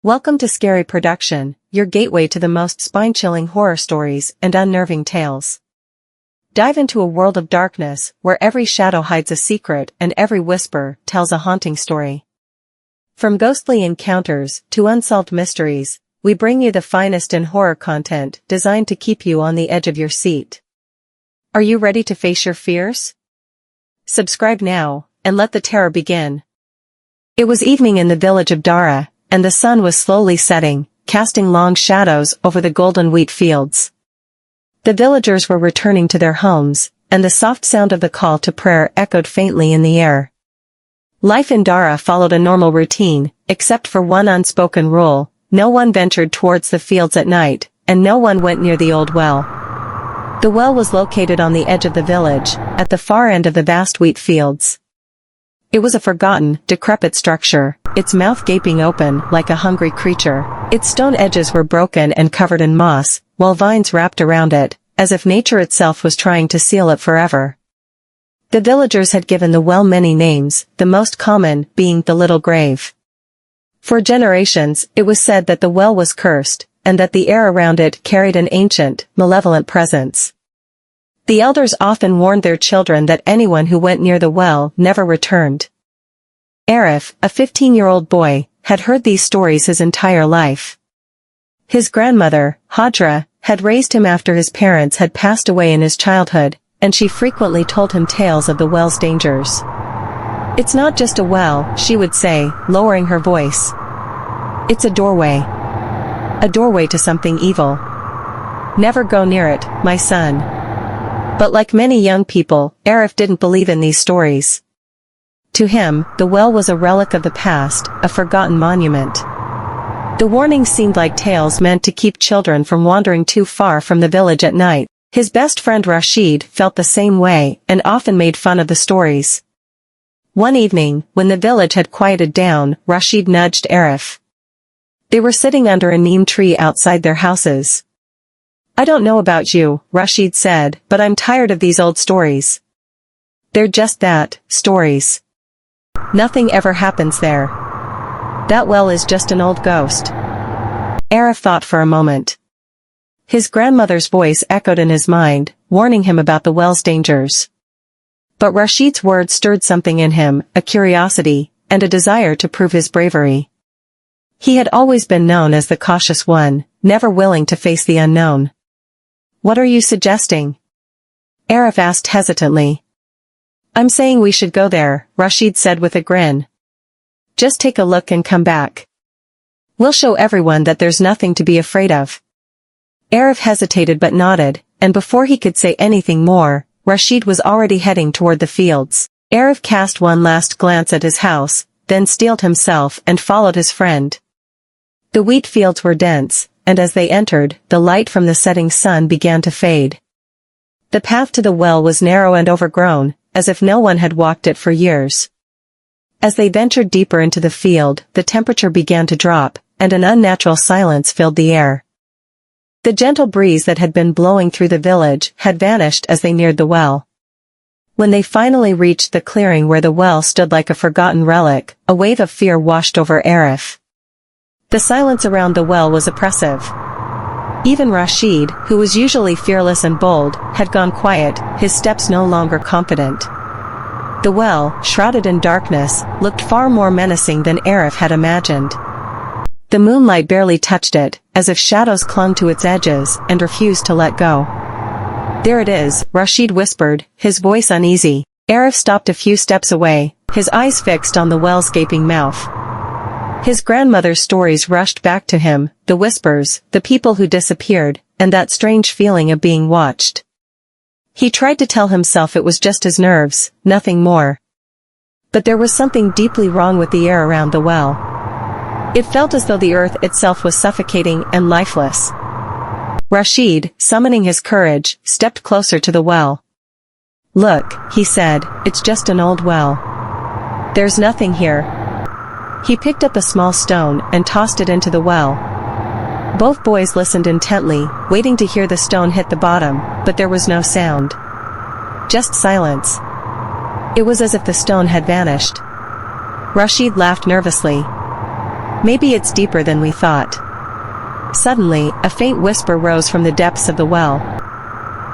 Welcome to Scary Production, your gateway to the most spine-chilling horror stories and unnerving tales. Dive into a world of darkness where every shadow hides a secret and every whisper tells a haunting story. From ghostly encounters to unsolved mysteries, we bring you the finest in horror content designed to keep you on the edge of your seat. Are you ready to face your fears? Subscribe now, and let the terror begin. It was evening in the village of Dara, and the sun was slowly setting, casting long shadows over the golden wheat fields. The villagers were returning to their homes, and the soft sound of the call to prayer echoed faintly in the air. Life in Dara followed a normal routine, except for one unspoken rule: no one ventured towards the fields at night, and no one went near the old well. The well was located on the edge of the village, at the far end of the vast wheat fields. It was a forgotten, decrepit structure, its mouth gaping open like a hungry creature. Its stone edges were broken and covered in moss, while vines wrapped around it, as if nature itself was trying to seal it forever. The villagers had given the well many names, the most common being the Little Grave. For generations, it was said that the well was cursed, and that the air around it carried an ancient, malevolent presence. The elders often warned their children that anyone who went near the well never returned. Arif, a 15-year-old boy, had heard these stories his entire life. His grandmother, Hadra, had raised him after his parents had passed away in his childhood, and she frequently told him tales of the well's dangers. "It's not just a well," she would say, lowering her voice. "It's a doorway. A doorway to something evil. Never go near it, my son." But like many young people, Arif didn't believe in these stories. To him, the well was a relic of the past, a forgotten monument. The warnings seemed like tales meant to keep children from wandering too far from the village at night. His best friend Rashid felt the same way, and often made fun of the stories. One evening, when the village had quieted down, Rashid nudged Arif. They were sitting under a neem tree outside their houses. "I don't know about you," Rashid said, "but I'm tired of these old stories. They're just that, stories. Nothing ever happens there. That well is just an old ghost." Arif thought for a moment. His grandmother's voice echoed in his mind, warning him about the well's dangers. But Rashid's words stirred something in him, a curiosity, and a desire to prove his bravery. He had always been known as the cautious one, never willing to face the unknown. "What are you suggesting?" Arif asked hesitantly. "I'm saying we should go there," Rashid said with a grin. "Just take a look and come back. We'll show everyone that there's nothing to be afraid of." Arif hesitated but nodded, and before he could say anything more, Rashid was already heading toward the fields. Arif cast one last glance at his house, then steeled himself and followed his friend. The wheat fields were dense, and as they entered, the light from the setting sun began to fade. The path to the well was narrow and overgrown, as if no one had walked it for years. As they ventured deeper into the field, the temperature began to drop, and an unnatural silence filled the air. The gentle breeze that had been blowing through the village had vanished as they neared the well. When they finally reached the clearing where the well stood like a forgotten relic, a wave of fear washed over Arif. The silence around the well was oppressive. Even Rashid, who was usually fearless and bold, had gone quiet, his steps no longer confident. The well, shrouded in darkness, looked far more menacing than Arif had imagined. The moonlight barely touched it, as if shadows clung to its edges and refused to let go. "There it is," Rashid whispered, his voice uneasy. Arif stopped a few steps away, his eyes fixed on the well's gaping mouth. His grandmother's stories rushed back to him, the whispers, the people who disappeared, and that strange feeling of being watched. He tried to tell himself it was just his nerves, nothing more. But there was something deeply wrong with the air around the well. It felt as though the earth itself was suffocating and lifeless. Rashid, summoning his courage, stepped closer to the well. "Look," he said, "it's just an old well. There's nothing here." He picked up a small stone and tossed it into the well. Both boys listened intently, waiting to hear the stone hit the bottom, but there was no sound. Just silence. It was as if the stone had vanished. Rashid laughed nervously. Maybe it's deeper than we thought. Suddenly, a faint whisper rose from the depths of the well.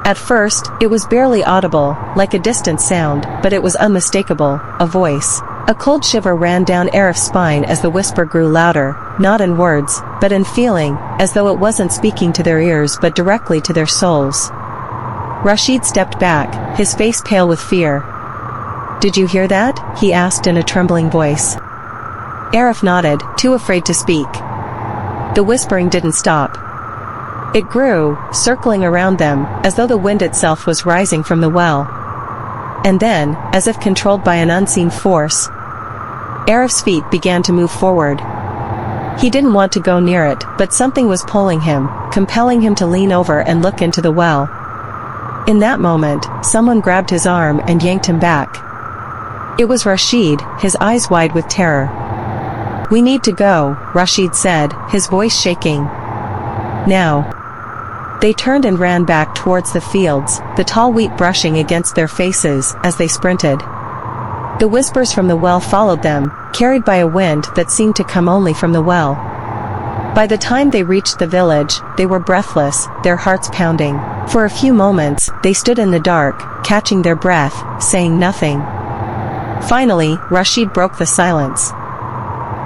At first, it was barely audible, like a distant sound, but it was unmistakable, a voice. A cold shiver ran down Arif's spine as the whisper grew louder, not in words, but in feeling, as though it wasn't speaking to their ears but directly to their souls. Rashid stepped back, his face pale with fear. "Did you hear that?" he asked in a trembling voice. Arif nodded, too afraid to speak. The whispering didn't stop. It grew, circling around them, as though the wind itself was rising from the well. And then, as if controlled by an unseen force, Arif's feet began to move forward. He didn't want to go near it, but something was pulling him, compelling him to lean over and look into the well. In that moment, someone grabbed his arm and yanked him back. It was Rashid, his eyes wide with terror. "We need to go," Rashid said, his voice shaking. "Now." They turned and ran back towards the fields, the tall wheat brushing against their faces as they sprinted. The whispers from the well followed them, carried by a wind that seemed to come only from the well. By the time they reached the village, they were breathless, their hearts pounding. For a few moments, they stood in the dark, catching their breath, saying nothing. Finally, Rashid broke the silence.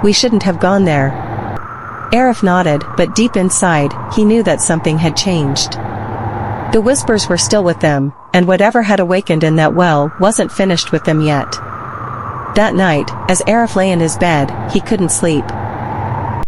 "We shouldn't have gone there." Arif nodded, but deep inside, he knew that something had changed. The whispers were still with them, and whatever had awakened in that well wasn't finished with them yet. That night, as Arif lay in his bed, he couldn't sleep.